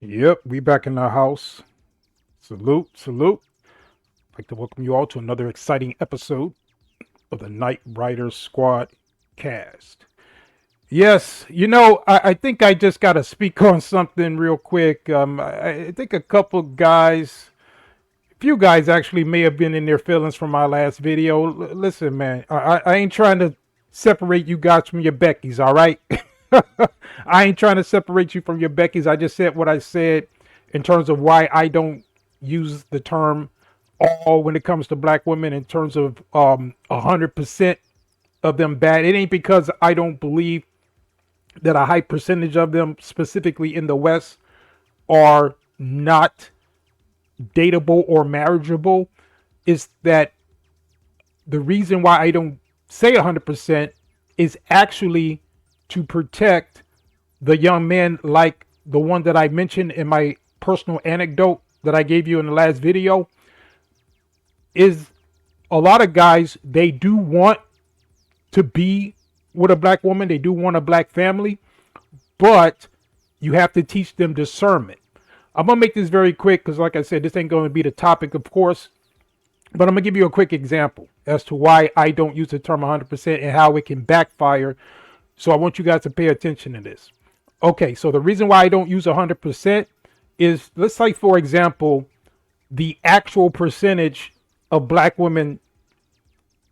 Yep, we back in the house. Salute, salute. I'd like to welcome you all to another exciting episode of the Night Riders Squad cast. Yes, I think I just got to speak on something real quick. I think a few guys actually may have been in their feelings from my last video. Listen, man, I ain't trying to separate you guys from your Beckys, all right? I ain't trying to separate you from your Beckys. I just said what I said in terms of why I don't use the term all when it comes to black women in terms of 100% of them bad. It ain't because I don't believe that a high percentage of them, specifically in the West, are not dateable or marriageable. Is that the reason why I don't say 100% is actually to protect the young men like the one that I mentioned in my personal anecdote that I gave you in the last video. Is a lot of guys, they do want to be with a black woman, they do want a black family, but you have to teach them discernment. I'm gonna make this very quick because, like I said, this ain't going to be the topic, of course, but I'm gonna give you a quick example as to why I don't use the term 100% and how it can backfire. So I want you guys to pay attention to this. Okay, so the reason why I don't use 100% is, let's say, for example, the actual percentage of black women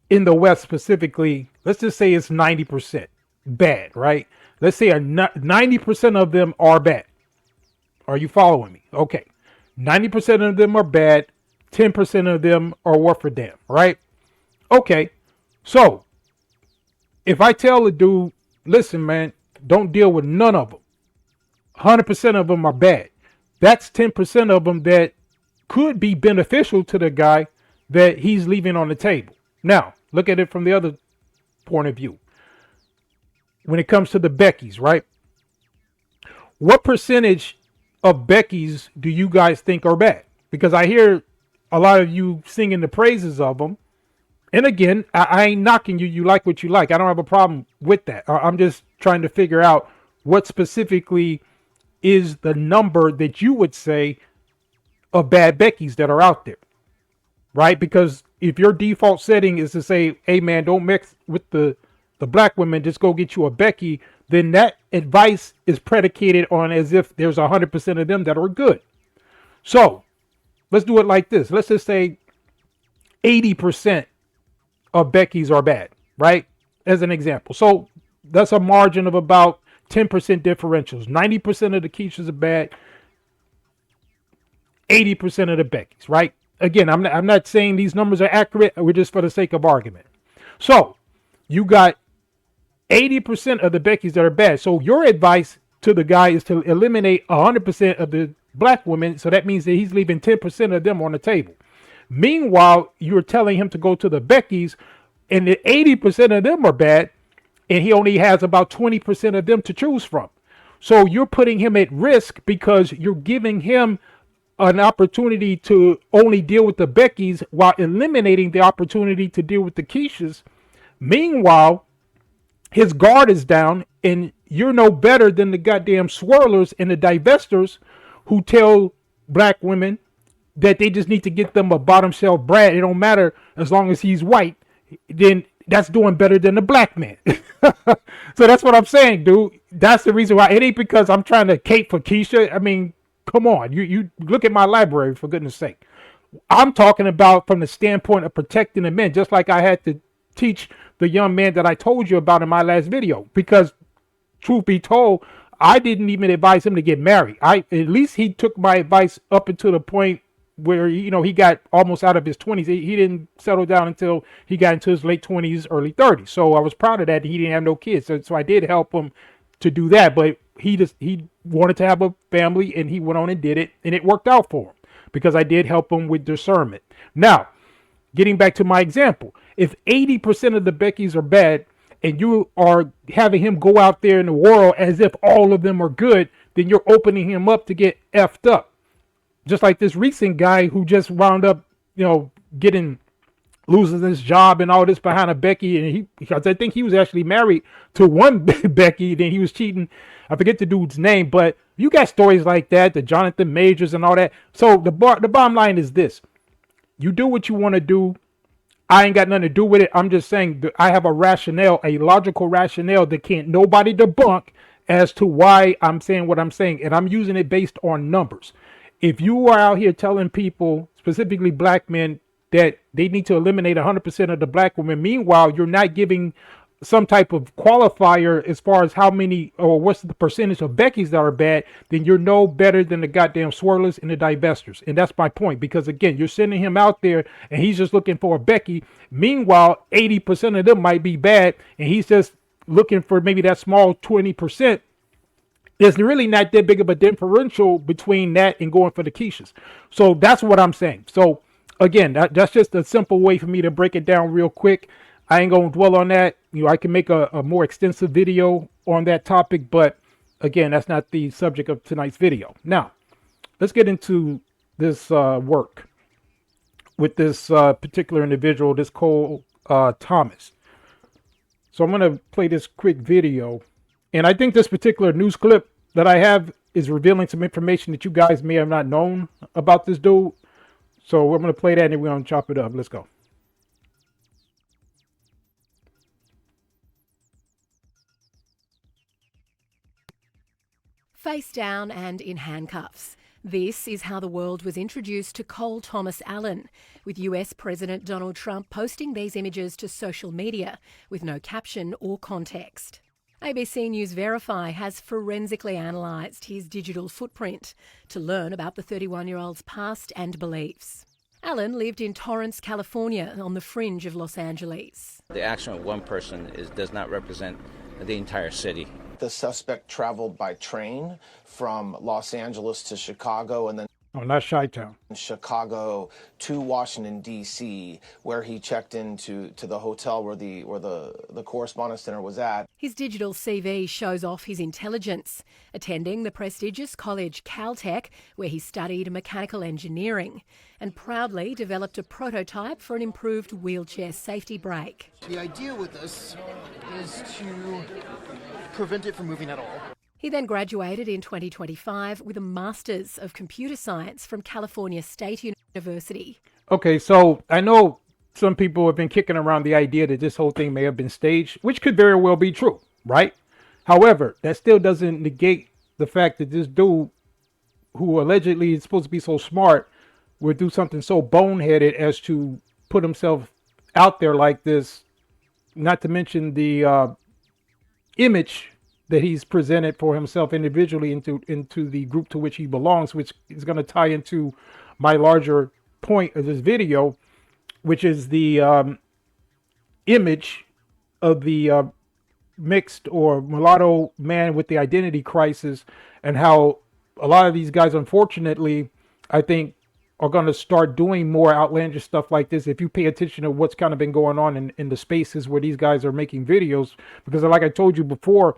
in the West specifically, let's just say it's 90% bad, right? Let's say 90% of them are bad. Are you following me? Okay. 90% of them are bad. 10% of them are worth a damn, right? Okay. So if I tell a dude, listen, man, don't deal with none of them. 100% of them are bad. That's 10% of them that could be beneficial to the guy that he's leaving on the table. Now, look at it from the other point of view. When it comes to the Beckys, right? What percentage of Beckys do you guys think are bad? Because I hear a lot of you singing the praises of them. And again, I ain't knocking you. You like what you like. I don't have a problem with that. I'm just trying to figure out what specifically is the number that you would say of bad Beckys that are out there, right? Because if your default setting is to say, hey man, don't mix with the black women, just go get you a Becky, then that advice is predicated on as if there's 100% of them that are good. So let's do it like this. Let's just say 80% of Beckys are bad, right? As an example. So that's a margin of about 10% differentials. 90% of the Keishas are bad. 80% of the Beckys, right? Again, I'm not saying these numbers are accurate. We're just for the sake of argument. So you got 80% of the Beckys that are bad. So your advice to the guy is to eliminate 100% of the black women. So that means that he's leaving 10% of them on the table. Meanwhile, you're telling him to go to the Beckys, and the 80% of them are bad, and he only has about 20% of them to choose from. So you're putting him at risk because you're giving him an opportunity to only deal with the Beckys while eliminating the opportunity to deal with the Keishas. Meanwhile, his guard is down, and you're no better than the goddamn swirlers and the divestors who tell black women that they just need to get them a bottom shelf Brad. It don't matter as long as he's white. Then that's doing better than the black man. So that's what I'm saying, dude. That's the reason why. It ain't because I'm trying to cape for Keisha. I mean, come on. You look at my library, for goodness sake. I'm talking about from the standpoint of protecting the men, just like I had to teach the young man that I told you about in my last video. Because truth be told, I didn't even advise him to get married. At least he took my advice up until the point where, he got almost out of his 20s. He didn't settle down until he got into his late 20s, early 30s. So I was proud of that. He didn't have no kids. So I did help him to do that. But he wanted to have a family, and he went on and did it. And it worked out for him because I did help him with discernment. Now, getting back to my example, if 80% of the Beckys are bad and you are having him go out there in the world as if all of them are good, then you're opening him up to get effed up. Just like this recent guy who just wound up, losing his job and all this behind a Becky. And because I think he was actually married to one Becky, then he was cheating I forget the dude's name, but you got stories like that, the Jonathan Majors and all that. So the bottom line is this: you do what you want to do. I ain't got nothing to do with it. I'm just saying that I have a rationale, a logical rationale that can't nobody debunk as to why I'm saying what I'm saying. And I'm using it based on numbers. If you are out here telling people, specifically black men, that they need to eliminate 100% of the black women, meanwhile, you're not giving some type of qualifier as far as how many or what's the percentage of Beckys that are bad, then you're no better than the goddamn swirlers and the divestors. And that's my point, because again, you're sending him out there and he's just looking for a Becky. Meanwhile, 80% of them might be bad and he's just looking for maybe that small 20%. There's really not that big of a differential between that and going for the Keishas. So that's what I'm saying. So again, that's just a simple way for me to break it down real quick. I ain't going to dwell on that. I can make a more extensive video on that topic, but again, that's not the subject of tonight's video. Now, let's get into this work with this particular individual, this Cole Tomas. So I'm going to play this quick video, and I think this particular news clip that I have is revealing some information that you guys may have not known about this dude. So we're going to play that and we're going to chop it up. Let's go. Face down and in handcuffs. This is how the world was introduced to Cole Tomas Allen, with US President Donald Trump posting these images to social media with no caption or context. ABC News Verify has forensically analysed his digital footprint to learn about the 31-year-old's past and beliefs. Allen lived in Torrance, California, on the fringe of Los Angeles. The action of one person does not represent the entire city. The suspect traveled by train from Los Angeles to Chicago and then not Chi-Town. Chicago to Washington, D.C., where he checked into the hotel where the correspondence center was at. His digital CV shows off his intelligence, attending the prestigious college Caltech, where he studied mechanical engineering, and proudly developed a prototype for an improved wheelchair safety brake. The idea with this is to prevent it from moving at all. He then graduated in 2025 with a Master's of Computer Science from California State University. Okay, so I know some people have been kicking around the idea that this whole thing may have been staged, which could very well be true, right? However, that still doesn't negate the fact that this dude, who allegedly is supposed to be so smart, would do something so boneheaded as to put himself out there like this, not to mention the image that he's presented for himself individually into the group to which he belongs, which is going to tie into my larger point of this video, which is the image of the mixed or mulatto man with the identity crisis, and how a lot of these guys, unfortunately, I think, are going to start doing more outlandish stuff like this if you pay attention to what's kind of been going on in the spaces where these guys are making videos. Because like I told you before,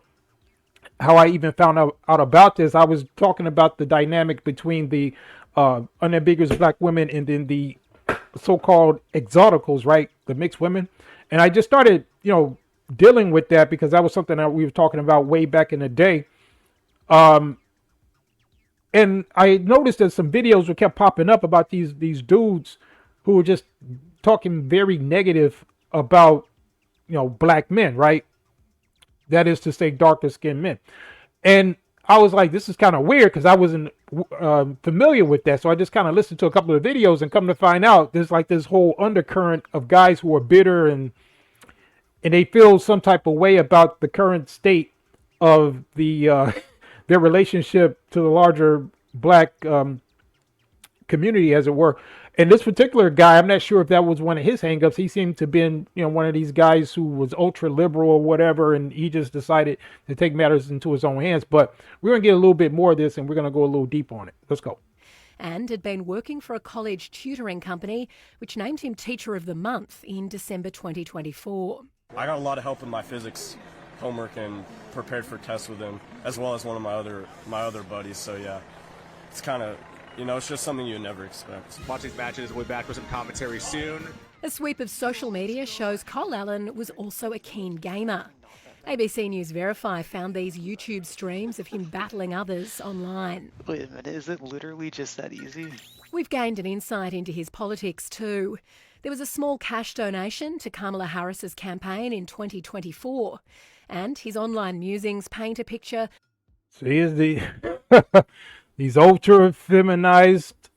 how I even found out about this, I was talking about the dynamic between the unambiguous black women and then the so-called exoticals, right? The mixed women. And I just started, dealing with that because that was something that we were talking about way back in the day. And I noticed that some videos were kept popping up about these dudes who were just talking very negative about, black men, right? That is to say, darker skinned men. And I was like, this is kind of weird because I wasn't familiar with that. So I just kind of listened to a couple of videos and come to find out there's like this whole undercurrent of guys who are bitter and they feel some type of way about the current state of the their relationship to the larger black community, as it were. And this particular guy, I'm not sure if that was one of his hangups. He seemed to have been, one of these guys who was ultra liberal or whatever, and he just decided to take matters into his own hands. But we're going to get a little bit more of this, and we're going to go a little deep on it. Let's go. And had been working for a college tutoring company, which named him Teacher of the Month in December 2024. I got a lot of help with my physics homework and prepared for tests with him, as well as one of my other buddies. So yeah, it's kind of, it's just something you'd never expect. Watch these matches. We'll be back with some commentary soon. A sweep of social media shows Cole Allen was also a keen gamer. ABC News Verify found these YouTube streams of him battling others online. Wait a minute, is it literally just that easy? We've gained an insight into his politics too. There was a small cash donation to Kamala Harris's campaign in 2024, and his online musings paint a picture. So here's the these ultra feminized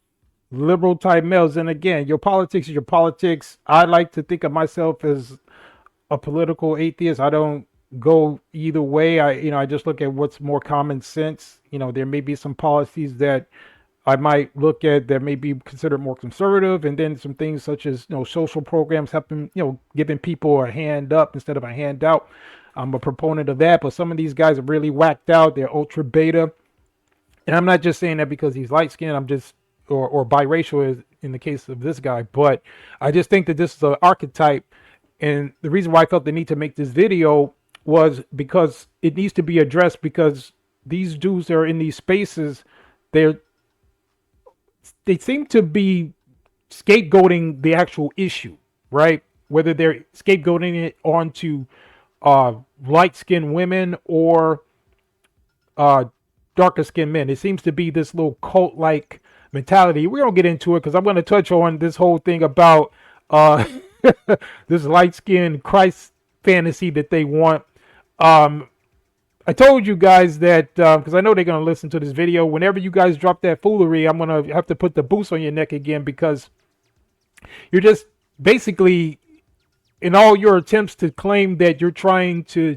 liberal type males. And again, your politics is your politics. I like to think of myself as a political atheist. I don't go either way. I just look at what's more common sense. There may be some policies that I might look at that may be considered more conservative, and then some things such as social programs helping, giving people a hand up instead of a handout. I'm a proponent of that, but some of these guys are really whacked out. They're ultra beta, and I'm not just saying that because he's light skinned. I'm just or biracial is in the case of this guy, but I just think that this is an archetype, and the reason why I felt the need to make this video was because it needs to be addressed, because these dudes that are in these spaces, they seem to be scapegoating the actual issue, right? Whether they're scapegoating it onto light-skinned women or darker-skinned men. It seems to be this little cult-like mentality. We're going to get into it because I'm going to touch on this whole thing about this light-skinned Christ fantasy that they want. I told you guys that because I know they're going to listen to this video. Whenever you guys drop that foolery, I'm going to have to put the boots on your neck again, because you're just basically, in all your attempts to claim that you're trying to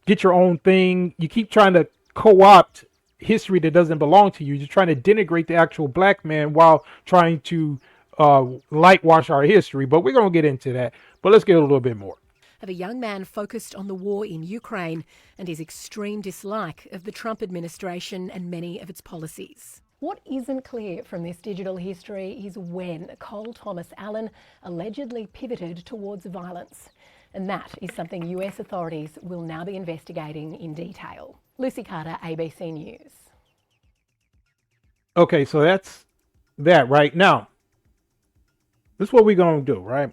get your own thing, you keep trying to co-opt history that doesn't belong to you. You're trying to denigrate the actual black man while trying to lightwash our history. But we're going to get into that. But let's get a little bit more. Of a young man focused on the war in Ukraine and his extreme dislike of the Trump administration and many of its policies. What isn't clear from this digital history is when Cole Tomas Allen allegedly pivoted towards violence. And that is something US authorities will now be investigating in detail. Lucy Carter, ABC News. Okay, so that's that right now. This is what we're going to do, right?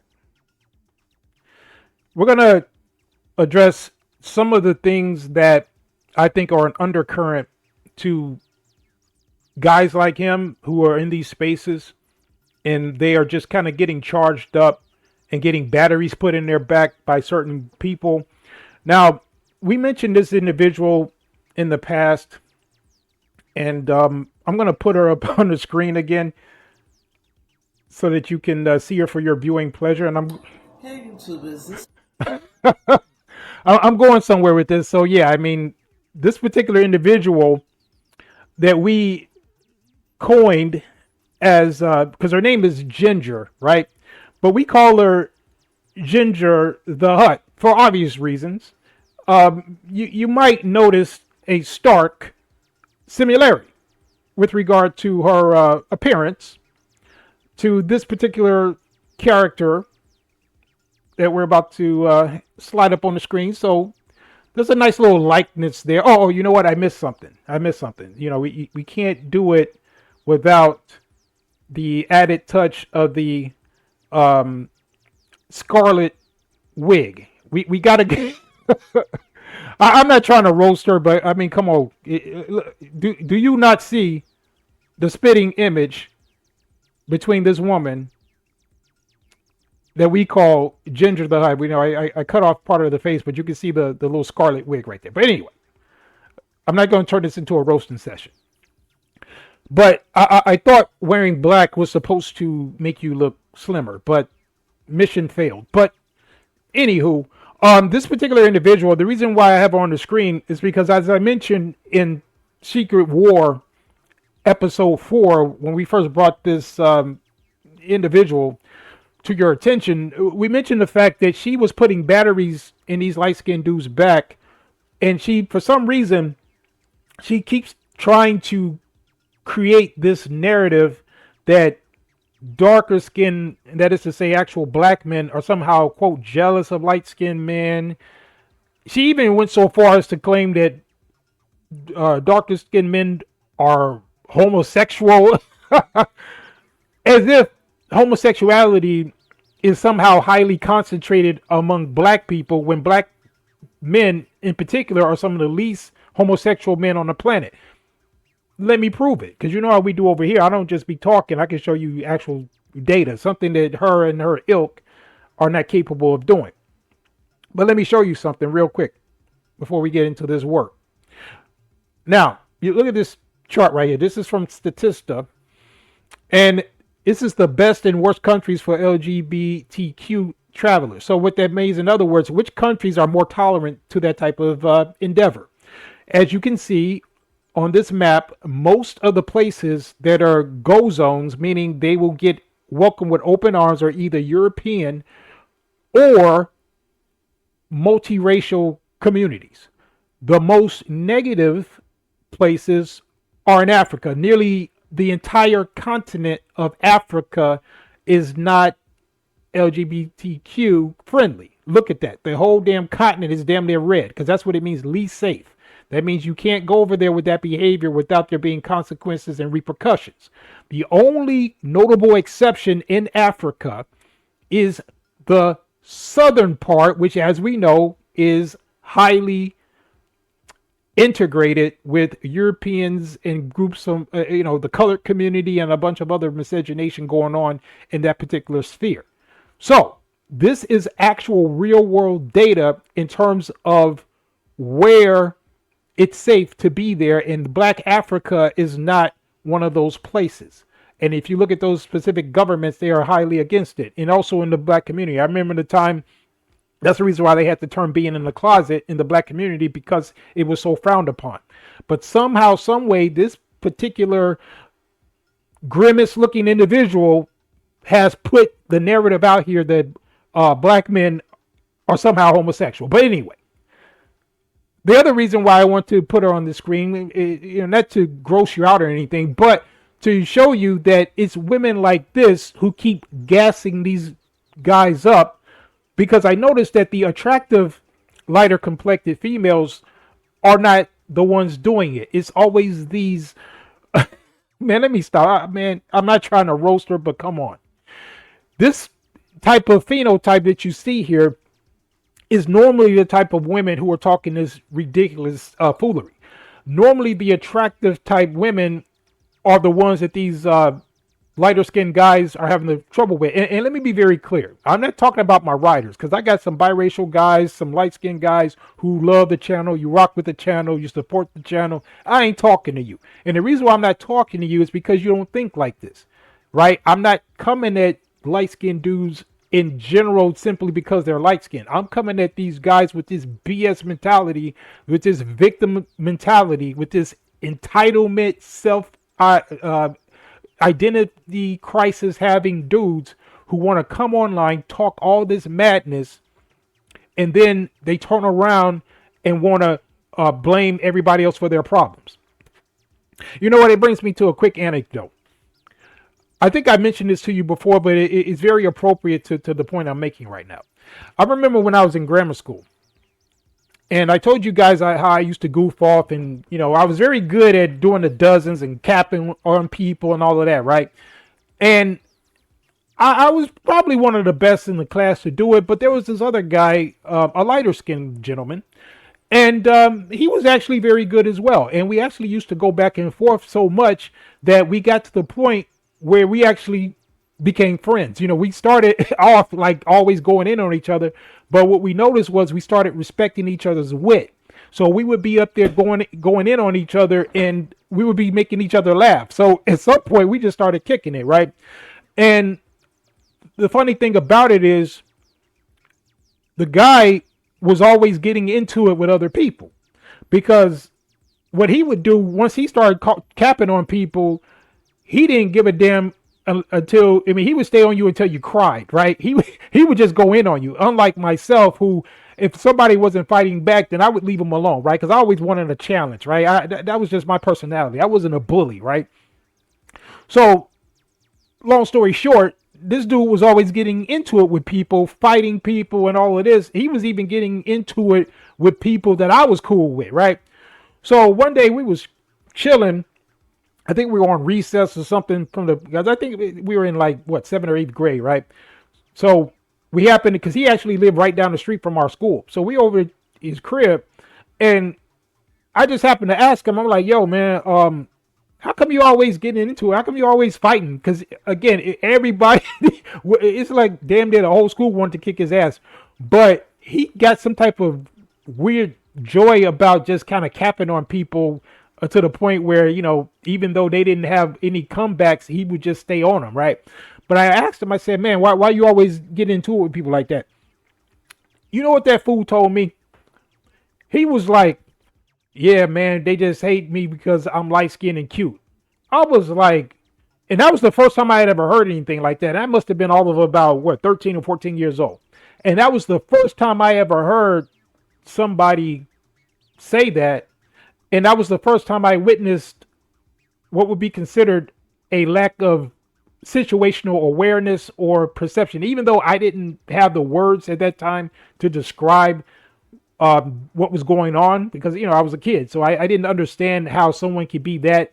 We're going to address some of the things that I think are an undercurrent to guys like him who are in these spaces, and they are just kind of getting charged up and getting batteries put in their back by certain people. Now, we mentioned this individual in the past, and I'm going to put her up on the screen again so that you can see her for your viewing pleasure. And Hey, YouTube, is this? I'm going somewhere with this. So yeah, I mean, this particular individual that we coined as, because her name is Ginger, right? But we call her Ginger the Hut for obvious reasons. You might notice a stark similarity with regard to her appearance to this particular character that we're about to slide up on the screen. So there's a nice little likeness there. Oh, you know what? I missed something. We can't do it without the added touch of the scarlet wig. We got to get... I'm not trying to roast her, but I mean, come on. Do you not see the spitting image between this woman that we call Ginger the Hut? I cut off part of the face, but you can see the little scarlet wig right there. But anyway, I'm not going to turn this into a roasting session. But I thought wearing black was supposed to make you look slimmer, but mission failed. But anywho, this particular individual, the reason why I have her on the screen is because, as I mentioned in Secret War episode 4, when we first brought this individual to your attention, we mentioned the fact that she was putting batteries in these light-skinned dudes' back, and she, for some reason, she keeps trying to create this narrative that darker skin, that is to say actual black men, are somehow, quote, jealous of light-skinned men. She even went so far as to claim that darker skinned men are homosexual, as if homosexuality is somehow highly concentrated among black people, when black men in particular are some of the least homosexual men on the planet. Let me prove it, because you know how we do over here. I don't just be talking. I can show you actual data, something that her and her ilk are not capable of doing. But let me show you something real quick before we get into this work. Now, you look at this chart right here. This is from Statista, and this is the best and worst countries for LGBTQ travelers. So what that means, in other words, which countries are more tolerant to that type of endeavor? As you can see on this map, most of the places that are go zones, meaning they will get welcomed with open arms, are either European or multiracial communities. The most negative places are in Africa. Nearly the entire continent of Africa is not LGBTQ friendly. Look at that. The whole damn continent is damn near red, because that's what it means, least safe. That means you can't go over there with that behavior without there being consequences and repercussions. The only notable exception in Africa is the southern part, which, as we know, is highly integrated with Europeans and groups of, the colored community and a bunch of other miscegenation going on in that particular sphere. So this is actual real world data in terms of where it's safe to be there. And Black Africa is not one of those places. And if you look at those specific governments, they are highly against it. And also in the Black community, I remember the time. That's the reason why they had the term being in the closet in the Black community, because it was so frowned upon. But somehow, some way, this particular grimace looking individual has put the narrative out here that Black men are somehow homosexual. But anyway, the other reason why I want to put her on the screen, not to gross you out or anything, but to show you that it's women like this who keep gassing these guys up. Because I noticed that the attractive, lighter complected females are not the ones doing it. It's always these. Man, let me stop. Man, I'm not trying to roast her, but come on. This type of phenotype that you see here is normally the type of women who are talking this ridiculous foolery. Normally, the attractive type women are the ones that these lighter skinned guys are having the trouble with. And let me be very clear. I'm not talking about my riders, because I got some biracial guys, some light skinned guys who love the channel. You rock with the channel. You support the channel. I ain't talking to you. And the reason why I'm not talking to you is because you don't think like this, right? I'm not coming at light skinned dudes in general simply because they're light skinned. I'm coming at these guys with this BS mentality, with this victim mentality, with this entitlement, identity crisis having dudes who want to come online, talk all this madness, and then they turn around and want to blame everybody else for their problems. You know what? It brings me to a quick anecdote. I think I mentioned this to you before, but it's very appropriate to the point I'm making right now. I remember when I was in grammar school, and I told you guys how I used to goof off, and I was very good at doing the dozens and capping on people and all of that, right? And I was probably one of the best in the class to do it, but there was this other guy, a lighter skinned gentleman, and he was actually very good as well. And we actually used to go back and forth so much that we got to the point where we actually became friends. We started off like always going in on each other, but what we noticed was we started respecting each other's wit. So we would be up there going in on each other, and we would be making each other laugh. So at some point we just started kicking it, right? And the funny thing about it is the guy was always getting into it with other people, because what he would do once he started capping on people, he didn't give a damn until, he would stay on you until you cried, right? He would just go in on you. Unlike myself, who, if somebody wasn't fighting back, then I would leave them alone, right? Because I always wanted a challenge, right? That was just my personality. I wasn't a bully, right? So, long story short, this dude was always getting into it with people, fighting people and all of this. He was even getting into it with people that I was cool with, right? So one day we was chilling. I think we were on recess or something because I think we were in 7th or 8th grade, right? So we happened because he actually lived right down the street from our school. So we over his crib, and I just happened to ask him. I'm like, "Yo, man, how come you always getting into it? How come you always fighting?" Because again, everybody, it's like damn near the whole school wanted to kick his ass, but he got some type of weird joy about just kind of capping on people to the point where, you know, even though they didn't have any comebacks, he would just stay on them, right? But I asked him, I said, "Man, why you always get into it with people like that?" You know what that fool told me? He was like, "Yeah, man, they just hate me because I'm light skinned and cute." I was like, and that was the first time I had ever heard anything like that. I must have been all of about, what, 13 or 14 years old. And that was the first time I ever heard somebody say that. And that was the first time I witnessed what would be considered a lack of situational awareness or perception, even though I didn't have the words at that time to describe what was going on, because, you know, I was a kid. So I didn't understand how someone could be that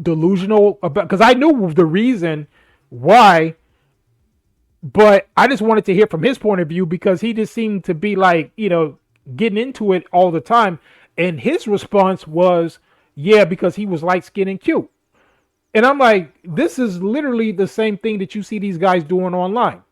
delusional about, because I knew the reason why, but I just wanted to hear from his point of view, because he just seemed to be like, you know, getting into it all the time. And his response was, yeah, because he was light skinned and cute. And I'm like, this is literally the same thing that you see these guys doing online.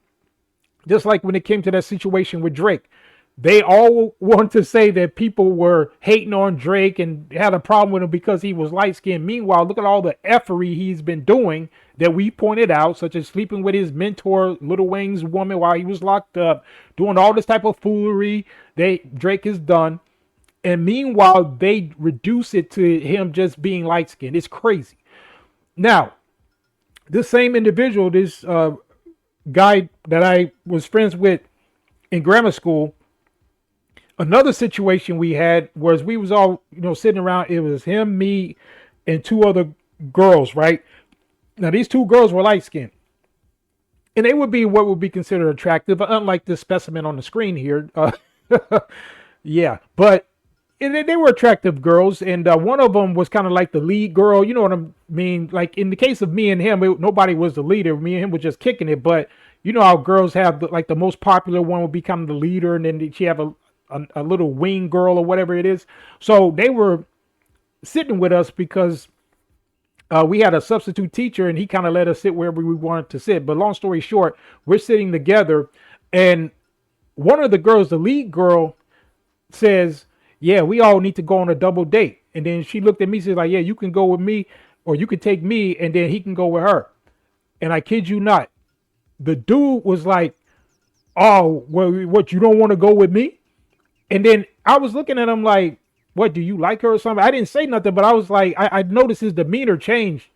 Just like when it came to that situation with Drake. They all want to say that people were hating on Drake and had a problem with him because he was light skinned. Meanwhile, look at all the effery he's been doing that we pointed out, such as sleeping with his mentor, Lil Wayne's woman, while he was locked up, doing all this type of foolery that Drake has done. And meanwhile, they reduce it to him just being light skinned. It's crazy. Now, this same individual, this guy that I was friends with in grammar school, another situation we had was we was all, you know, sitting around. It was him, me, and two other girls, right? Now, these two girls were light skinned, and they would be what would be considered attractive, unlike this specimen on the screen here. Yeah, but they were attractive girls, and one of them was kind of like the lead girl. You know what I mean? Like in the case of me and him, nobody was the leader. Me and him were just kicking it. But you know how girls have like the most popular one would become the leader, and then she have a little wing girl or whatever it is. So they were sitting with us because we had a substitute teacher, and he kind of let us sit wherever we wanted to sit. But long story short, we're sitting together, and one of the girls, the lead girl, says, "Yeah, we all need to go on a double date." And then she looked at me, she's like, "Yeah, you can go with me, or you can take me, and then he can go with her." And I kid you not, the dude was like, "Oh, well, what, you don't want to go with me?" And then I was looking at him like, "What, do you like her or something?" I didn't say nothing, but I was like, I noticed his demeanor changed.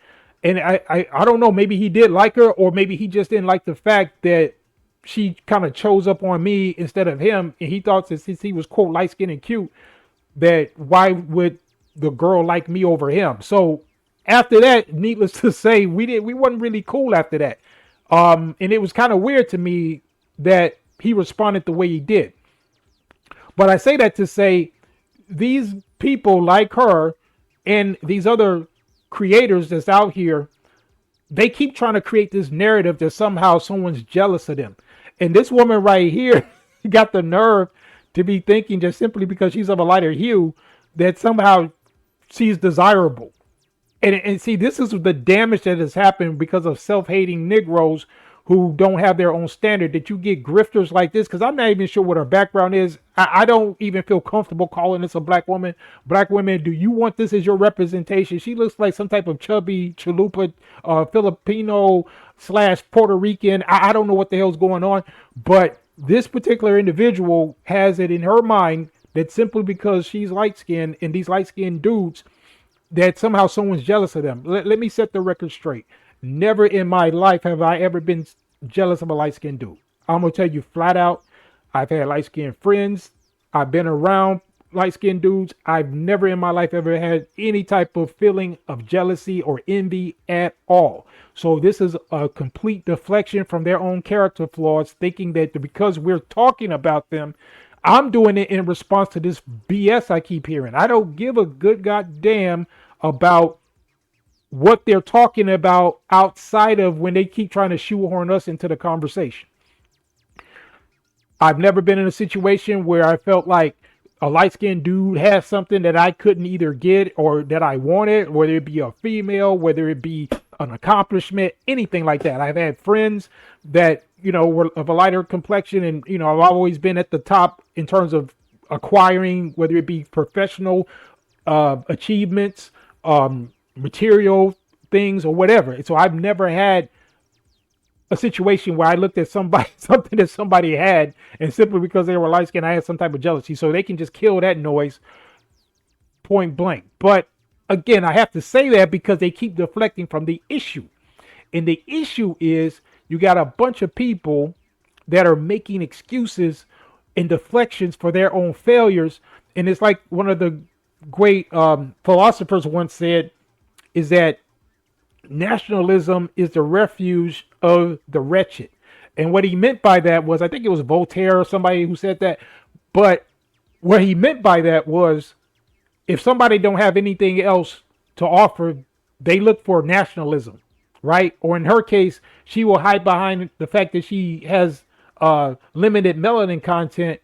And I don't know, maybe he did like her, or maybe he just didn't like the fact that she kind of chose up on me instead of him. And he thought that since he was, quote, light skinned and cute, that why would the girl like me over him? So after that, needless to say, we wasn't really cool after that. And it was kind of weird to me that he responded the way he did. But I say that to say these people like her and these other creators that's out here, they keep trying to create this narrative that somehow someone's jealous of them. And this woman right here got the nerve to be thinking just simply because she's of a lighter hue that somehow she's desirable. And see, this is the damage that has happened because of self-hating Negroes who don't have their own standard, that you get grifters like this, because I'm not even sure what her background is. I don't even feel comfortable calling this a black woman. Black women, do you want this as your representation? She looks like some type of chubby chalupa, Filipino / Puerto Rican. I don't know what the hell's going on, but this particular individual has it in her mind that simply because she's light-skinned and these light-skinned dudes, that somehow someone's jealous of them. Let me set the record straight. Never in my life have I ever been jealous of a light-skinned dude. I'm going to tell you flat out, I've had light-skinned friends. I've been around light-skinned dudes. I've never in my life ever had any type of feeling of jealousy or envy at all. So this is a complete deflection from their own character flaws, thinking that because we're talking about them, I'm doing it in response to this BS I keep hearing. I don't give a good goddamn about what they're talking about outside of when they keep trying to shoehorn us into the conversation. I've never been in a situation where I felt like a light skinned dude has something that I couldn't either get or that I wanted, whether it be a female, whether it be an accomplishment, anything like that. I've had friends that, were of a lighter complexion, and, I've always been at the top in terms of acquiring, whether it be professional achievements, material things, or whatever. And so I've never had a situation where I looked at somebody, something that somebody had, and simply because they were light skinned, I had some type of jealousy. So they can just kill that noise point blank. But again, I have to say that because they keep deflecting from the issue. And the issue is you got a bunch of people that are making excuses and deflections for their own failures. And it's like one of the great philosophers once said, is that nationalism is the refuge of the wretched. And what he meant by that was, I think it was Voltaire or somebody who said that. But what he meant by that was, if somebody don't have anything else to offer, they look for nationalism, right? Or in her case, she will hide behind the fact that she has limited melanin content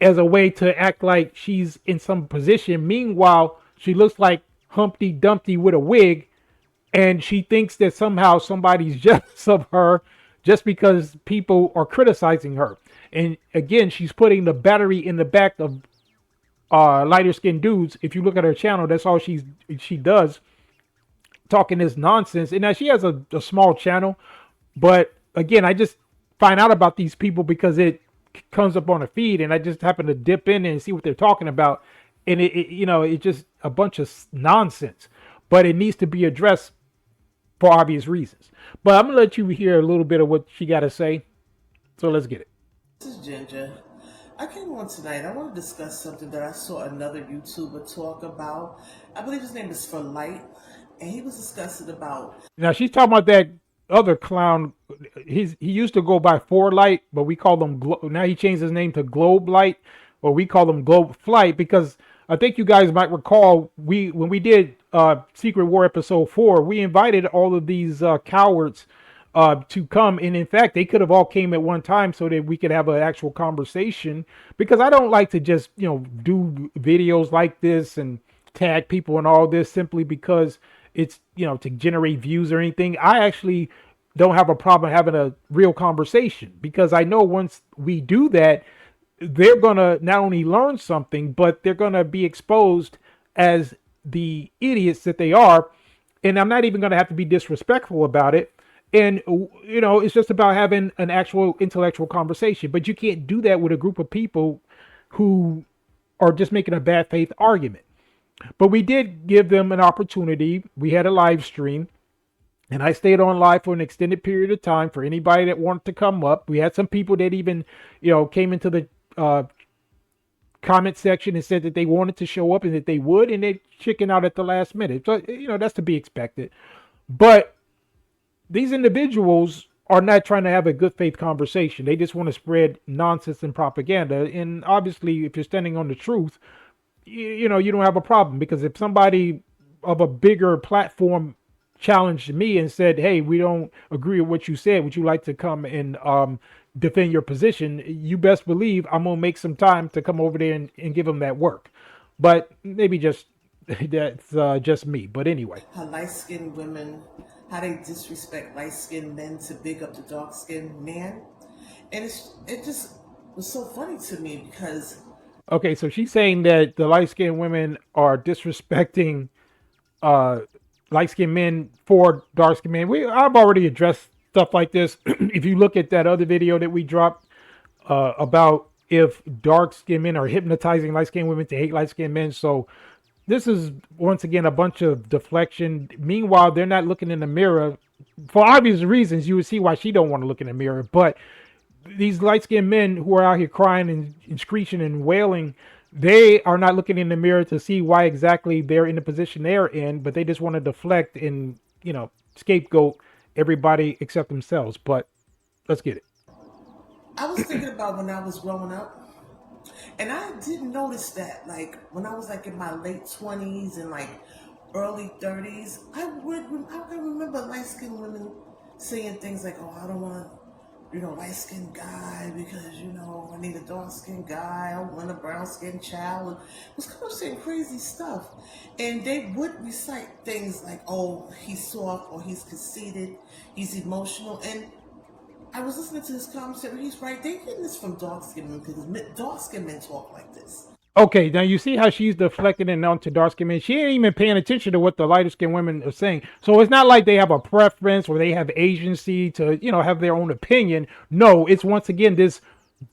as a way to act like she's in some position. Meanwhile, she looks like Humpty Dumpty with a wig, and she thinks that somehow somebody's jealous of her just because people are criticizing her. And again, she's putting the battery in the back of lighter skinned dudes. If you look at her channel, that's all she does, talking this nonsense. And now she has a small channel, but again, I just find out about these people because it comes up on a feed, and I just happen to dip in and see what they're talking about. And it's just a bunch of nonsense, but it needs to be addressed for obvious reasons. But I'm gonna let you hear a little bit of what she got to say. So let's get it. This is Ginger. I came on tonight. I want to discuss something that I saw another YouTuber talk about. I believe his name is For Light, and he was discussing about. Now she's talking about that other clown. He used to go by For Light, but we call him now he changed his name to Globe Light, or we call him Globe Flight, because I think you guys might recall when we did Secret War episode 4, we invited all of these cowards to come, and in fact they could have all came at one time so that we could have an actual conversation, because I don't like to just do videos like this and tag people and all this simply because it's to generate views or anything. I actually don't have a problem having a real conversation, because I know once we do that, they're gonna not only learn something, but they're gonna be exposed as the idiots that they are. And I'm not even gonna have to be disrespectful about it. And it's just about having an actual intellectual conversation. But you can't do that with a group of people who are just making a bad faith argument. But we did give them an opportunity. We had a live stream, and I stayed on live for an extended period of time for anybody that wanted to come up. We had some people that even came into the comment section and said that they wanted to show up and that they would, and they chicken out at the last minute. So that's to be expected. But these individuals are not trying to have a good faith conversation. They just want to spread nonsense and propaganda. And obviously, if you're standing on the truth, you don't have a problem, because if somebody of a bigger platform challenged me and said, hey, we don't agree with what you said, would you like to come and defend your position, you best believe I'm gonna make some time to come over there and give them that work. But maybe that's just me. But anyway, How light-skinned women, how they disrespect light-skinned men to big up the dark-skinned man. And it just was so funny to me because... Okay, so she's saying that the light-skinned women are disrespecting light-skinned men for dark-skinned men. I've already addressed stuff like this. If you look at that other video that we dropped about if dark-skinned men are hypnotizing light-skinned women to hate light-skinned men. So this is, once again, a bunch of deflection. Meanwhile, they're not looking in the mirror. For obvious reasons, you would see why she don't want to look in the mirror. But these light-skinned men who are out here crying and screeching and wailing, they are not looking in the mirror to see why exactly they're in the position they're in, but they just want to deflect and, scapegoat everybody except themselves. But let's get it. I was thinking about when I was growing up, and I didn't notice that, like, when I was, like, in my late 20s and, like, early 30s, I can remember light-skinned women saying things like, oh, I don't want to light-skinned guy because, I need a dark-skinned guy. I want a brown-skinned child. And was kind of saying crazy stuff. And they would recite things like, oh, he's soft or he's conceited, he's emotional. And I was listening to his commentary. He's right. They're getting this from dark-skinned men because dark-skinned men talk like this. Okay, now you see how she's deflecting it onto dark skinned men. She ain't even paying attention to what the lighter skinned women are saying. So it's not like they have a preference or they have agency to, have their own opinion. No, it's once again this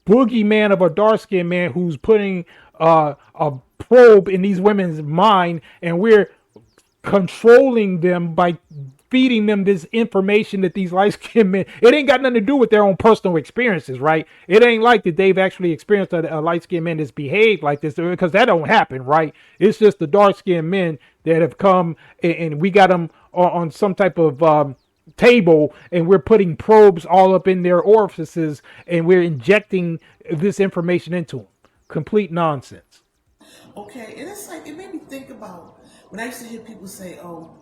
boogeyman of a dark skinned man who's putting a probe in these women's mind, and we're controlling them by feeding them this information that these light-skinned men, it ain't got nothing to do with their own personal experiences, right? It ain't like that they've actually experienced a light-skinned man that's behaved like this, because that don't happen, right? It's just the dark-skinned men that have come and we got them on some type of table, and we're putting probes all up in their orifices, and we're injecting this information into them. Complete nonsense. Okay, and it's like, it made me think about when I used to hear people say, oh,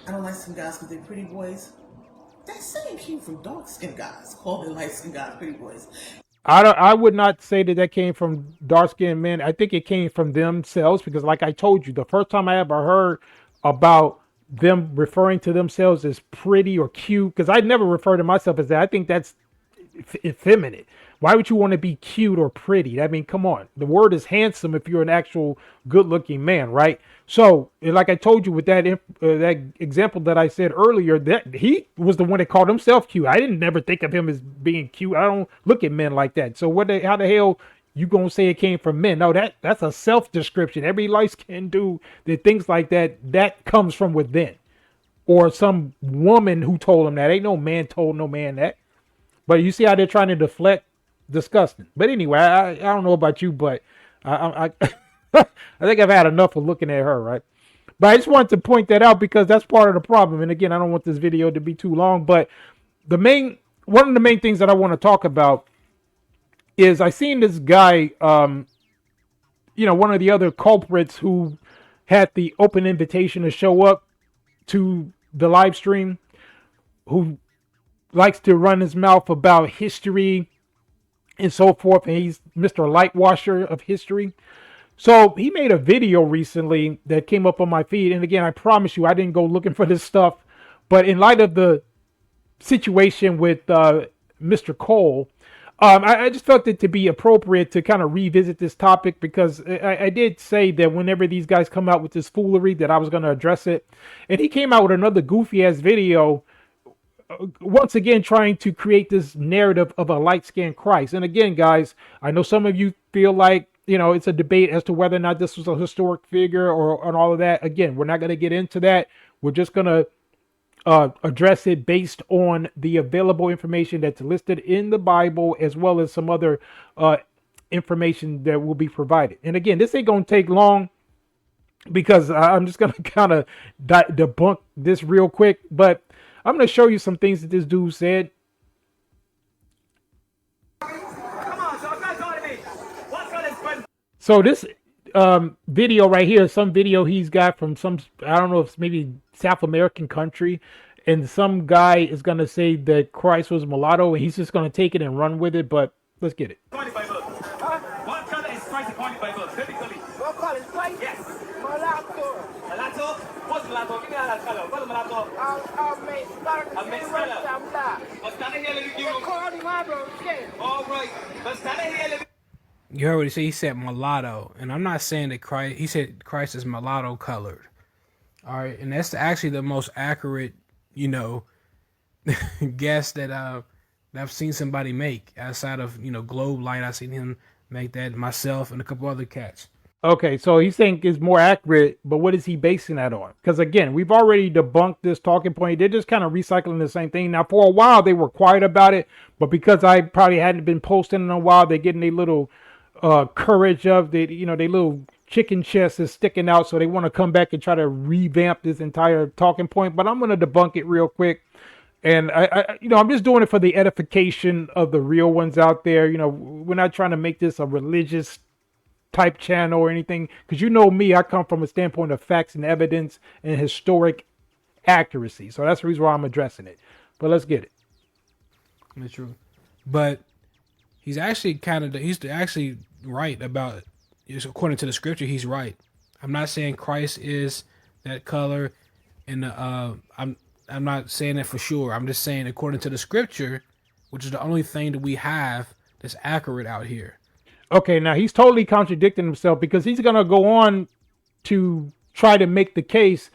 I don't like some guys because they're pretty boys. That saying came from dark-skinned guys, calling light-skinned guys pretty boys. I would not say that came from dark-skinned men. I think it came from themselves because, like I told you, the first time I ever heard about them referring to themselves as pretty or cute, because I never refer to myself as that. I think that's effeminate. Why would you want to be cute or pretty? I mean, come on. The word is handsome if you're an actual good-looking man, right? So, like I told you with that example that I said earlier, that he was the one that called himself cute. I didn't never think of him as being cute. I don't look at men like that. So, how the hell you gonna say it came from men? No, that's a self-description. Every light-skinned dude that thinks like that comes from within, or some woman who told him that. Ain't no man told no man that. But you see how they're trying to deflect. Disgusting. But anyway, I don't know about you, but I I think I've had enough of looking at her, right? But I just wanted to point that out because that's part of the problem. And again, I don't want this video to be too long, but one of the main things that I want to talk about is I seen this guy, one of the other culprits who had the open invitation to show up to the live stream, who likes to run his mouth about history and so forth, and he's Mr. Lightwasher of history. So he made a video recently that came up on my feed, and again, I promise you, I didn't go looking for this stuff, but in light of the situation with Mr. Cole, I just felt it to be appropriate to kind of revisit this topic because I did say that whenever these guys come out with this foolery that I was going to address it, and he came out with another goofy-ass video once again trying to create this narrative of a light-skinned Christ. And again, guys, I know some of you feel like, it's a debate as to whether or not this was a historic figure and all of that. Again, we're not going to get into that. We're just going to address it based on the available information that's listed in the Bible, as well as some other information that will be provided. And again, this ain't going to take long because I'm just going to kind of debunk this real quick, but I'm going to show you some things that this dude said. So this video right here is some video he's got from some, I don't know if it's maybe South American country. And some guy is going to say that Christ was mulatto, and he's just going to take it and run with it. But let's get it. What color is Christ according to the Bible? Biblically. What color is Christ? Yes. Mulatto. Mulatto? What's mulatto? Give me that color. What's mulatto? A mixed color. But stand here, let me give you. All right. But stand here, let me. You heard what he said. He said mulatto. And I'm not saying that Christ, he said Christ is mulatto colored. All right. And that's actually the most accurate, guess that I've seen somebody make outside of, Globe Light. I've seen him make that, myself and a couple other cats. Okay, so he's saying it's more accurate, but what is he basing that on? Because again, we've already debunked this talking point. They're just kind of recycling the same thing. Now, for a while, they were quiet about it, but because I probably hadn't been posting in a while, they're getting a little courage of the, their little chicken chest is sticking out, so they want to come back and try to revamp this entire talking point. But I'm going to debunk it real quick. And I'm just doing it for the edification of the real ones out there. We're not trying to make this a religious type channel or anything, because me, I come from a standpoint of facts and evidence and historic accuracy. So that's the reason why I'm addressing it. But let's get it. That's true. But he's actually right about, according to the scripture, he's right. I'm not saying Christ is that color, and I'm not saying that for sure. I'm just saying according to the scripture, which is the only thing that we have that's accurate out here. Okay, now he's totally contradicting himself, because he's going to go on to try to make the case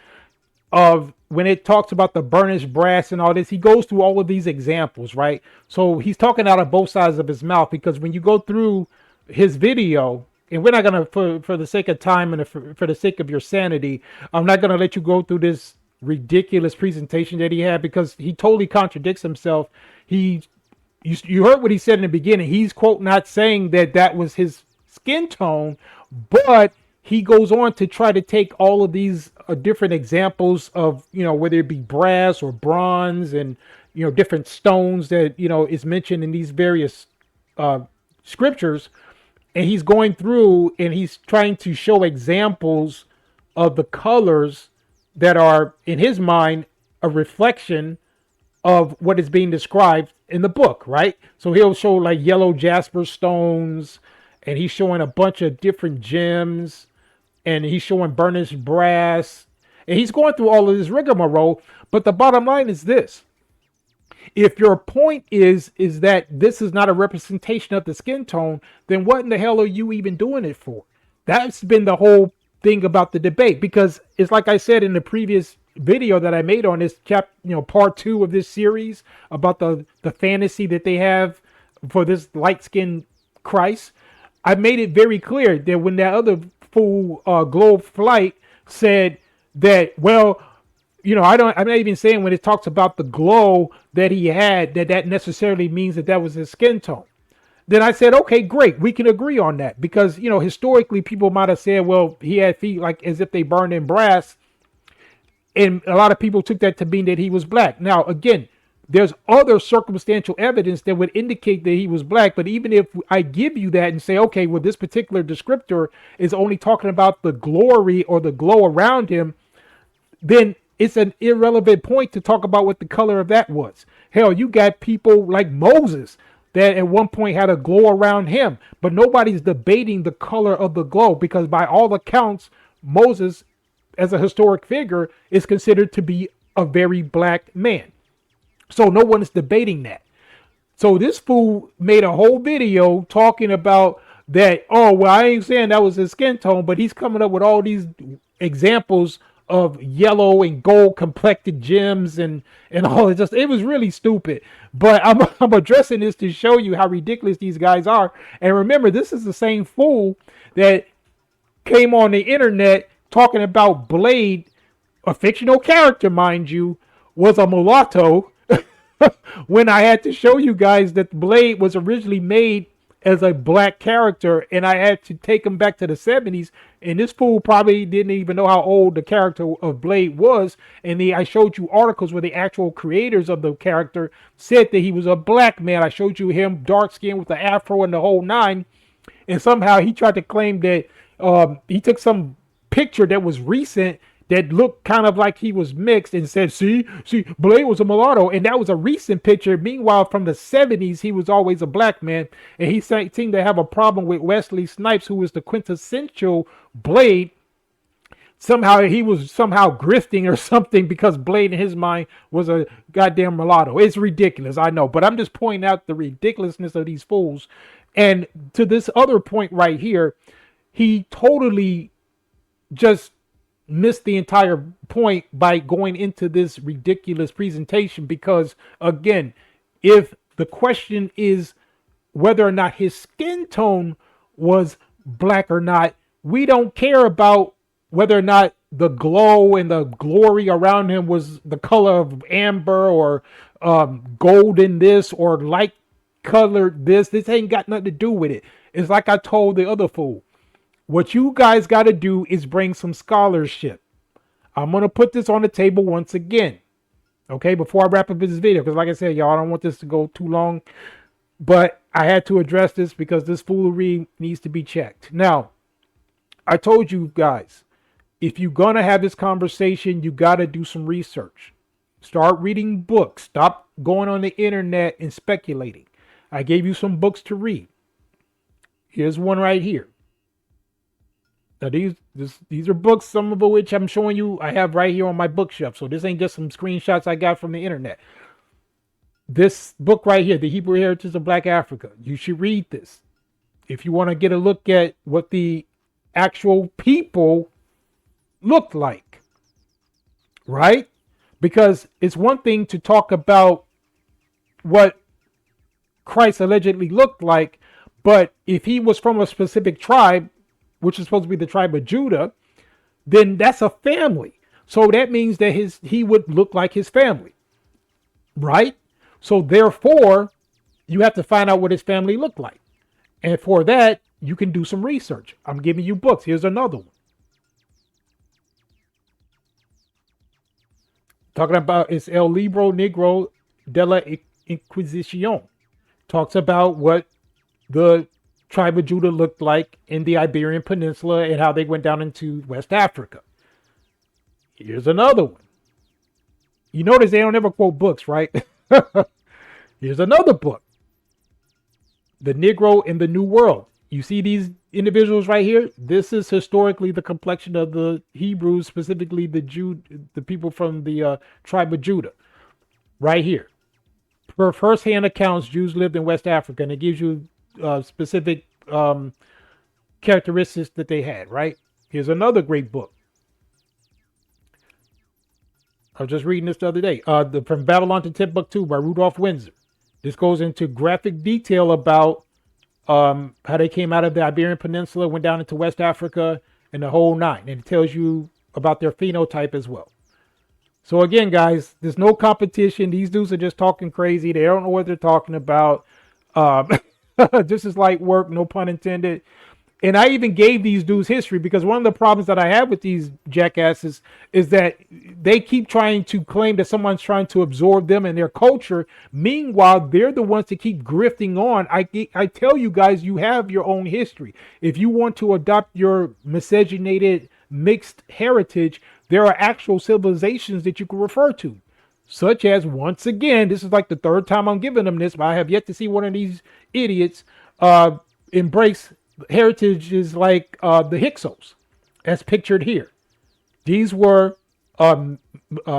of when it talks about the burnished brass and all this. He goes through all of these examples, right? So he's talking out of both sides of his mouth, because when you go through his video, and we're not going to, for the sake of time and for the sake of your sanity, I'm not going to let you go through this ridiculous presentation that he had, because he totally contradicts himself. You heard what he said in the beginning. He's, quote, not saying that was his skin tone, but he goes on to try to take all of these different examples of, whether it be brass or bronze and, different stones that, is mentioned in these various scriptures. And he's going through and he's trying to show examples of the colors that are, in his mind, a reflection of what is being described in the book, right? So he'll show like yellow jasper stones, and he's showing a bunch of different gems, and he's showing burnished brass, and he's going through all of this rigmarole. But the bottom line is this: if your point is that this is not a representation of the skin tone, then what in the hell are you even doing it for? That's been the whole thing about the debate, because it's like I said in the previous video that I made on this part 2 of this series about the fantasy that they have for this light-skinned Christ. I made it very clear that when that other fool Globe Flight said that, well, I'm not even saying when it talks about the glow that he had, that necessarily means that was his skin tone. Then I said, okay, great, we can agree on that, because historically people might have said, well, he had feet like as if they burned in brass, and a lot of people took that to mean that he was black. Now, again, there's other circumstantial evidence that would indicate that he was black. But even if I give you that and say, okay, well, this particular descriptor is only talking about the glory or the glow around him, then it's an irrelevant point to talk about what the color of that was. Hell, you got people like Moses that at one point had a glow around him, but nobody's debating the color of the glow, because by all accounts, Moses, as a historic figure, is considered to be a very black man. So no one is debating that. So this fool made a whole video talking about that. Oh, well, I ain't saying that was his skin tone, but he's coming up with all these examples of yellow and gold complected gems and all. It was really stupid. But I'm addressing this to show you how ridiculous these guys are. And remember, this is the same fool that came on the internet talking about Blade, a fictional character, mind you, was a mulatto, when I had to show you guys that Blade was originally made as a black character, and I had to take him back to the 70s, and this fool probably didn't even know how old the character of Blade was, and I showed you articles where the actual creators of the character said that he was a black man. I showed you him dark skinned with the afro and the whole nine, and somehow he tried to claim that he took some picture that was recent that looked kind of like he was mixed and said, see, Blade was a mulatto. And that was a recent picture. Meanwhile, from the 70s, he was always a black man. And he seemed to have a problem with Wesley Snipes, who was the quintessential Blade. Somehow he was grifting or something, because Blade in his mind was a goddamn mulatto. It's ridiculous, I know. But I'm just pointing out the ridiculousness of these fools. And to this other point right here, he totally just missed the entire point by going into this ridiculous presentation, because again, if the question is whether or not his skin tone was black or not, we don't care about whether or not the glow and the glory around him was the color of amber or golden this or light colored this. This ain't got nothing to do with it. It's like I told the other fool. What you guys got to do is bring some scholarship. I'm going to put this on the table once again. Okay, before I wrap up this video, because like I said, y'all, I don't want this to go too long. But I had to address this because this foolery needs to be checked. Now, I told you guys, if you're going to have this conversation, you got to do some research. Start reading books. Stop going on the internet and speculating. I gave you some books to read. Here's one right here. Now these are books, some of which I'm showing you I have right here on my bookshelf. So this ain't just some screenshots I got from the internet. This book right here, The Hebrew Heritage of Black Africa, you should read this. If you want to get a look at what the actual people looked like, right? Because it's one thing to talk about what Christ allegedly looked like, but if he was from a specific tribe, which is supposed to be the tribe of Judah, then that's a family. So that means that he would look like his family, right? So therefore, you have to find out what his family looked like. And for that, you can do some research. I'm giving you books. Here's another one. Talking about it's El Libro Negro de la Inquisición. Talks about what the tribe of Judah looked like in the Iberian Peninsula and how they went down into West Africa. Here's another one. You notice they don't ever quote books, right? Here's another book. The Negro in the New World. You see these individuals right here? This is historically the complexion of the Hebrews, specifically the people from the tribe of Judah. Right here. Per first-hand accounts, Jews lived in West Africa, and it gives you specific characteristics that they had, right? Here's another great book. I was just reading this the other day. From Babylon to Timbuktu by Rudolph Windsor. This goes into graphic detail about how they came out of the Iberian Peninsula, went down into West Africa, and the whole nine. And it tells you about their phenotype as well. So again, guys, there's no competition. These dudes are just talking crazy. They don't know what they're talking about. This is light work, no pun intended. And I even gave these dudes history because one of the problems that I have with these jackasses is that they keep trying to claim that someone's trying to absorb them and their culture. Meanwhile, they're the ones that keep grifting on. I tell you guys, you have your own history. If you want to adopt your miscegenated mixed heritage, there are actual civilizations that you can refer to. Such as, once again, this is like the third time I'm giving them this, but I have yet to see one of these idiots embrace heritage is like the Hyksos, as pictured here. These were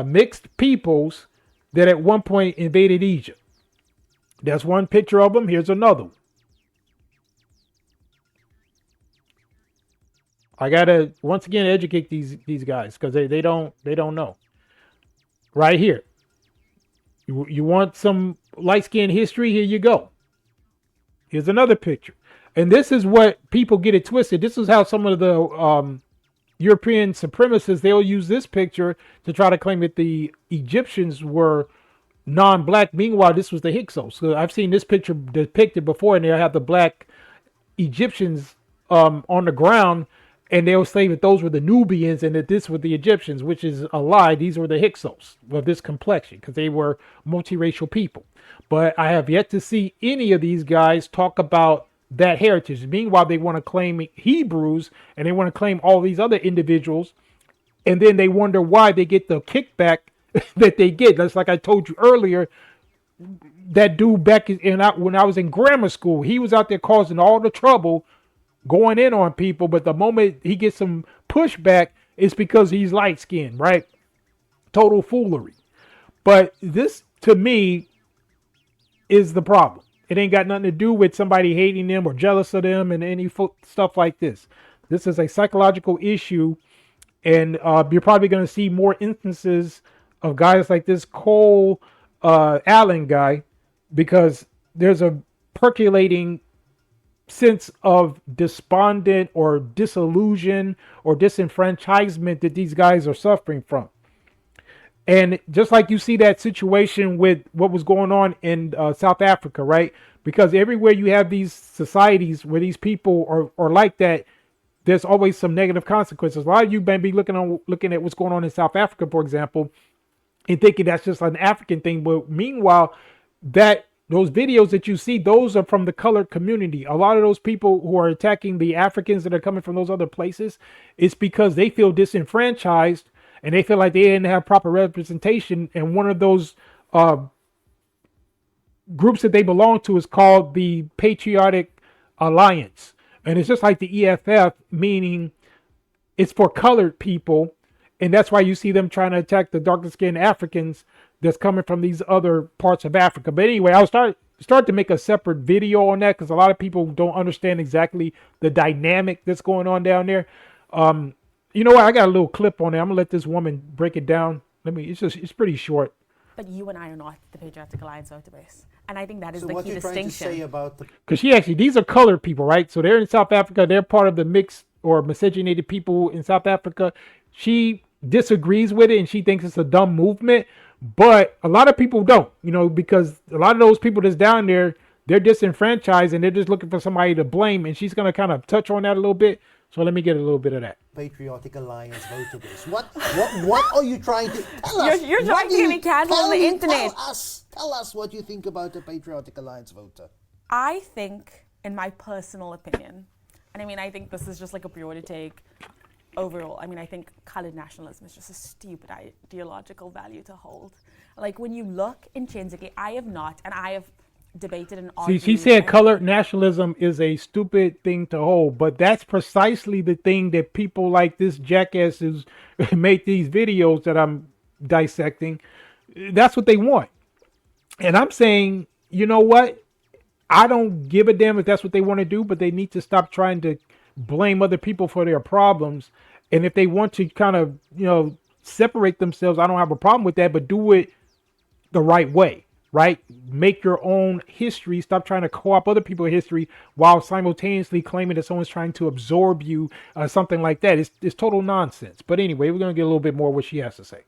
mixed peoples that at one point invaded Egypt. That's one picture of them. Here's another one. I gotta once again educate these guys because they don't know. Right here. You want some light skin history? Here you go. Here's another picture. And this is what people get it twisted. This is how some of the European supremacists, they'll use this picture to try to claim that the Egyptians were non-black. Meanwhile, this was the Hyksos. So I've seen this picture depicted before, and they'll have the black Egyptians on the ground, and they'll say that those were the Nubians and that this were the Egyptians, which is a lie. These were the Hyksos of this complexion because they were multiracial people. But I have yet to see any of these guys talk about that heritage. Meanwhile, they want to claim Hebrews and they want to claim all these other individuals, and then they wonder why they get the kickback that they get. That's like I told you earlier. That dude back when I was in grammar school, he was out there causing all the trouble, going in on people. But the moment he gets some pushback, it's because he's light skinned, right? Total foolery. But this, to me, is the problem. It ain't got nothing to do with somebody hating them or jealous of them and any stuff like this. This is a psychological issue, and you're probably going to see more instances of guys like this Cole Allen guy, because there's a percolating sense of despondent or disillusion or disenfranchisement that these guys are suffering from. And just like you see that situation with what was going on in South Africa, right? Because everywhere you have these societies where these people are like that, there's always some negative consequences. A lot of you may be looking at what's going on in South Africa, for example, and thinking that's just an African thing. But meanwhile, those videos that you see, those are from the colored community. A lot of those people who are attacking the Africans that are coming from those other places, it's because they feel disenfranchised and they feel like they didn't have proper representation. And one of those groups that they belong to is called the Patriotic Alliance. And it's just like the EFF, meaning it's for colored people. And that's why you see them trying to attack the darker skinned Africans that's coming from these other parts of Africa. But anyway, I'll start to make a separate video on that because a lot of people don't understand exactly the dynamic that's going on down there. You know what? I got a little clip on there. I'm gonna let this woman break it down. It's pretty short. But you and I are not the Patriotic Alliance voter base. And I think that is So the what key you're trying to distinction. say about the Because these are colored people, right? So they're in South Africa. They're part of the mixed or miscegenated people in South Africa. She disagrees with it and she thinks it's a dumb movement. But a lot of people don't, because a lot of those people that's down there, they're disenfranchised and they're just looking for somebody to blame. And she's going to kind of touch on that a little bit. So let me get a little bit of that. Patriotic Alliance voter base. What are you trying to tell us? You're trying to get me cancelled on the internet. Tell us what you think about the Patriotic Alliance voter. I think, in my personal opinion, and I mean, I think this is just like a broader take overall. I mean, I think colored nationalism is just a stupid ideological value to hold. Like, when you look intrinsically, I have debated and argued. See, she said colored nationalism is a stupid thing to hold, but that's precisely the thing that people like this jackass who's made these videos that I'm dissecting, that's what they want. And I'm saying, you know what? I don't give a damn if that's what they want to do, but they need to stop trying to blame other people for their problems. And if they want to kind of, separate themselves, I don't have a problem with that, but do it the right way. Right? Make your own history. Stop trying to co-opt other people's history while simultaneously claiming that someone's trying to absorb you, something like that. It's total nonsense. But anyway, we're going to get a little bit more of what she has to say.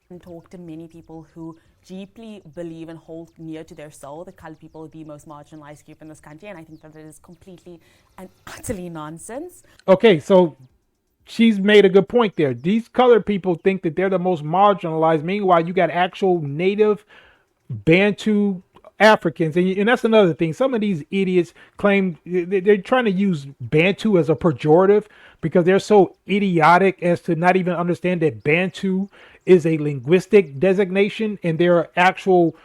And talk to many people who deeply believe and hold near to their soul that colored people are the most marginalized group in this country. And I think that it is completely and utterly nonsense. Okay, so she's made a good point there. These colored people think that they're the most marginalized. Meanwhile, you got actual native Bantu Africans, and that's another thing. Some of these idiots claim they're trying to use Bantu as a pejorative because they're so idiotic as to not even understand that Bantu is a linguistic designation and there are actual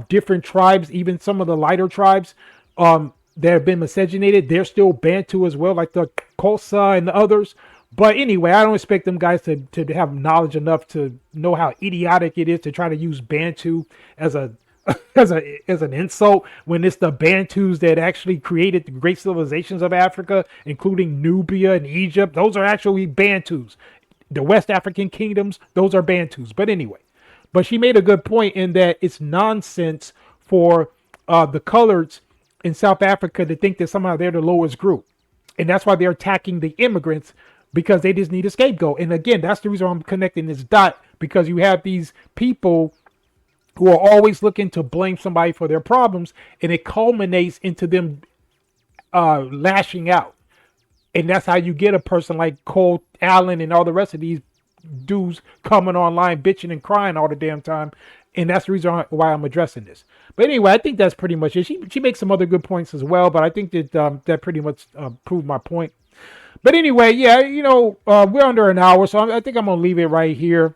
different tribes, even some of the lighter tribes that have been miscegenated. They're still Bantu as well, like the Xhosa and the others. But anyway, I don't expect them guys to have knowledge enough to know how idiotic it is to try to use Bantu as an insult when it's the Bantus that actually created the great civilizations of Africa, including Nubia and Egypt. Those are actually Bantus. The West African kingdoms, those are Bantus. But anyway, but she made a good point in that it's nonsense for the coloreds in South Africa to think that somehow they're the lowest group. And that's why they're attacking the immigrants, because they just need a scapegoat. And again, that's the reason I'm connecting this dot, because you have these people who are always looking to blame somebody for their problems, and it culminates into them lashing out. And that's how you get a person like Cole Allen and all the rest of these dudes coming online bitching and crying all the damn time. And that's the reason why I'm addressing this. But anyway, I think that's pretty much it. She makes some other good points as well, but I think that that pretty much proved my point. But anyway, yeah, we're under an hour, so I think I'm going to leave it right here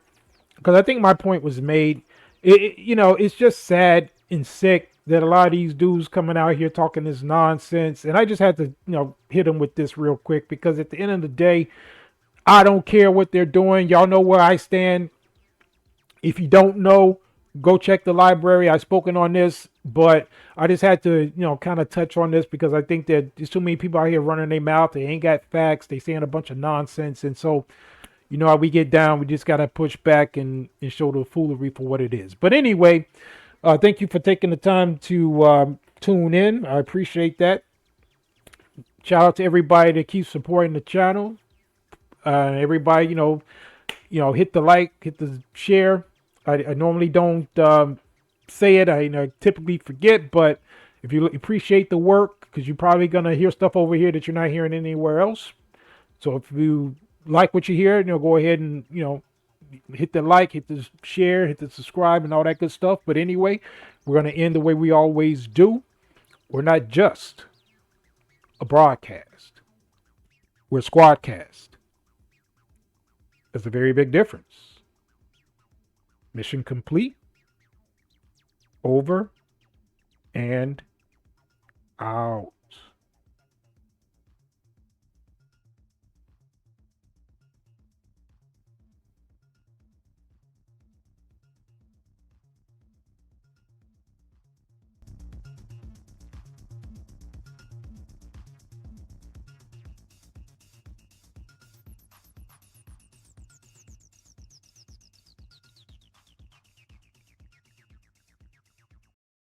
because I think my point was made. It's just sad and sick that a lot of these dudes coming out here talking this nonsense. And I just had to, hit them with this real quick because at the end of the day, I don't care what they're doing. Y'all know where I stand. If you don't know, go check the library. I've spoken on this, but I just had to, kind of touch on this because I think that there's too many people out here running their mouth. They ain't got facts. They saying a bunch of nonsense. And so, how we get down, we just got to push back and show the foolery for what it is. But anyway, thank you for taking the time to tune in. I appreciate that. Shout out to everybody that keeps supporting the channel. Everybody, hit the like, hit the share. I normally don't say it. I typically forget, but if you appreciate the work, because you're probably going to hear stuff over here that you're not hearing anywhere else. So if you like what you hear, go ahead and, hit the like, hit the share, hit the subscribe and all that good stuff. But anyway, we're going to end the way we always do. We're not just a broadcast. We're a squadcast. There's a very big difference. Mission complete. Over and out.